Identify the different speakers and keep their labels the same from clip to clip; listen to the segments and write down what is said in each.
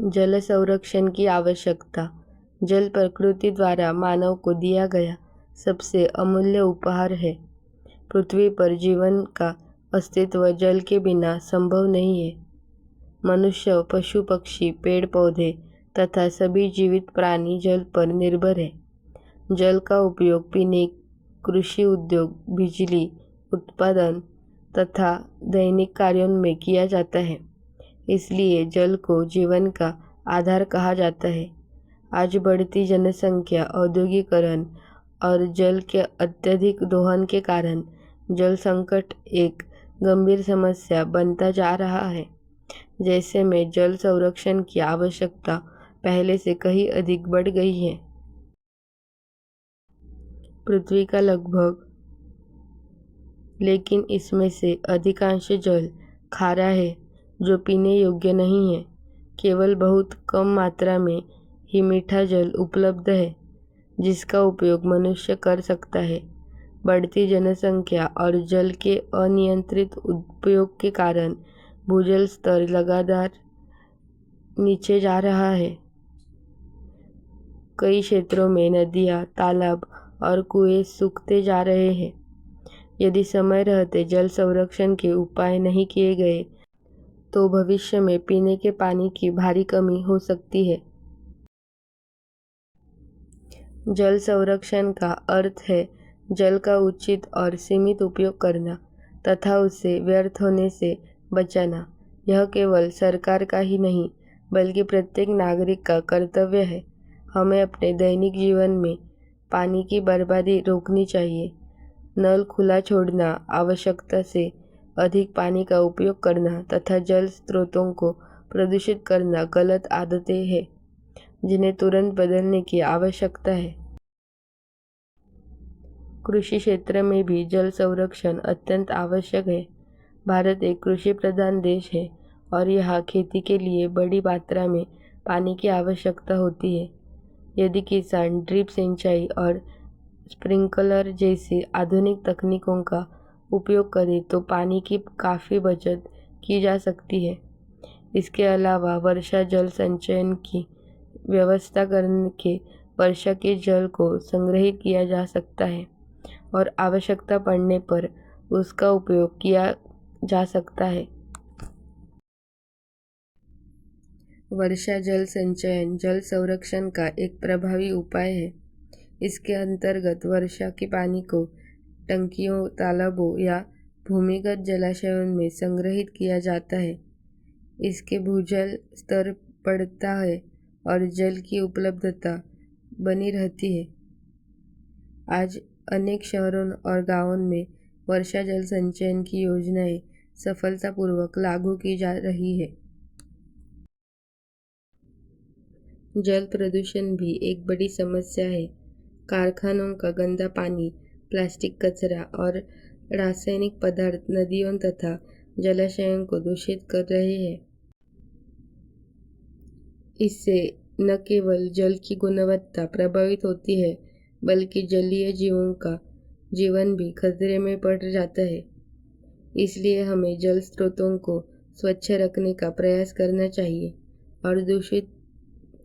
Speaker 1: जल संरक्षण की आवश्यकता। जल प्रकृति द्वारा मानव को दिया गया सबसे अमूल्य उपहार है। पृथ्वी पर जीवन का अस्तित्व जल के बिना संभव नहीं है। मनुष्य, पशु पक्षी, पेड़ पौधे तथा सभी जीवित प्राणी जल पर निर्भर है। जल का उपयोग पीने, कृषि उद्योग, बिजली उत्पादन तथा दैनिक कार्यों में किया जाता है। इसलिए जल को जीवन का आधार कहा जाता है। आज बढ़ती जनसंख्या, औद्योगिकरण और जल के अत्यधिक दोहन के कारण जल संकट एक गंभीर समस्या बनता जा रहा है। जैसे में जल संरक्षण की आवश्यकता पहले से कहीं अधिक बढ़ गई है। पृथ्वी का लगभग लेकिन इसमें से अधिकांश जल खारा है जो पीने योग्य नहीं है। केवल बहुत कम मात्रा में ही मीठा जल उपलब्ध है जिसका उपयोग मनुष्य कर सकता है। बढ़ती जनसंख्या और जल के अनियंत्रित उपयोग के कारण भूजल स्तर लगातार नीचे जा रहा है। कई क्षेत्रों में नदियाँ, तालाब और कुएं सूखते जा रहे हैं। यदि समय रहते जल संरक्षण के उपाय नहीं किए गए तो भविष्य में पीने के पानी की भारी कमी हो सकती है। जल संरक्षण का अर्थ है जल का उचित और सीमित उपयोग करना तथा उसे व्यर्थ होने से बचाना। यह केवल सरकार का ही नहीं बल्कि प्रत्येक नागरिक का कर्तव्य है। हमें अपने दैनिक जीवन में पानी की बर्बादी रोकनी चाहिए। नल खुला छोड़ना, आवश्यकता से अधिक पानी का उपयोग करना तथा जल स्रोतों को प्रदूषित करना गलत आदतें हैं जिन्हें तुरंत बदलने की आवश्यकता है। कृषि क्षेत्र में भी जल संरक्षण अत्यंत आवश्यक है। भारत एक कृषि प्रधान देश है और यहाँ खेती के लिए बड़ी मात्रा में पानी की आवश्यकता होती है। यदि किसान ड्रिप सिंचाई और स्प्रिंकलर जैसी आधुनिक तकनीकों का उपयोग करें तो पानी की काफ़ी बचत की जा सकती है। इसके अलावा वर्षा जल संचयन की व्यवस्था करके वर्षा के जल को संग्रहित किया जा सकता है और आवश्यकता पड़ने पर उसका उपयोग किया जा सकता है। वर्षा जल संचयन जल संरक्षण का एक प्रभावी उपाय है। इसके अंतर्गत वर्षा के पानी को टंकियों, तालाबों या भूमिगत जलाशयों में संग्रहित किया जाता है। इसके भूजल स्तर बढ़ता है और जल की उपलब्धता बनी रहती है। आज अनेक शहरों और गांवों में वर्षा जल संचयन की योजनाएं सफलतापूर्वक लागू की जा रही है। जल प्रदूषण भी एक बड़ी समस्या है। कारखानों का गंदा पानी, प्लास्टिक कचरा और रासायनिक पदार्थ नदियों तथा जलाशयों को दूषित कर रहे हैं। इससे न केवल जल की गुणवत्ता प्रभावित होती है बल्कि जलीय जीवों का जीवन भी खतरे में पड़ जाता है। इसलिए हमें जल स्रोतों को स्वच्छ रखने का प्रयास करना चाहिए और दूषित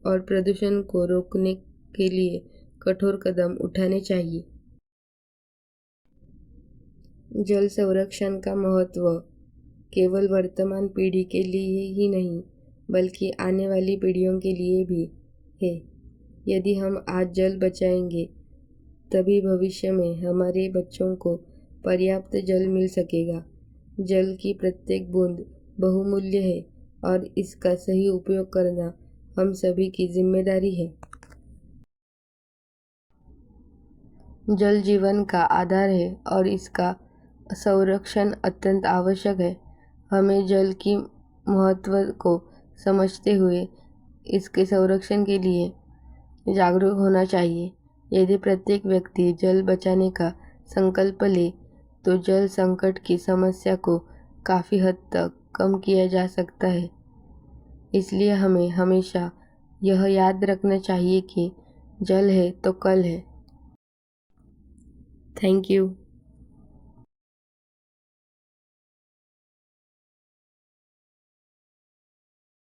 Speaker 1: और प्रदूषण को रोकने के लिए कठोर कदम उठाने चाहिए। जल संरक्षण का महत्व केवल वर्तमान पीढ़ी के लिए ही नहीं बल्कि आने वाली पीढ़ियों के लिए भी है। यदि हम आज जल बचाएंगे तभी भविष्य में हमारे बच्चों को पर्याप्त जल मिल सकेगा। जल की प्रत्येक बूंद बहुमूल्य है और इसका सही उपयोग करना हम सभी की जिम्मेदारी है। जल जीवन का आधार है और इसका संरक्षण अत्यंत आवश्यक है। हमें जल की महत्व को समझते हुए इसके संरक्षण के लिए जागरूक होना चाहिए। यदि प्रत्येक व्यक्ति जल बचाने का संकल्प ले तो जल संकट की समस्या को काफ़ी हद तक कम किया जा सकता है। इसलिए हमें हमेशा यह याद रखना चाहिए कि जल है तो कल है। Thank you.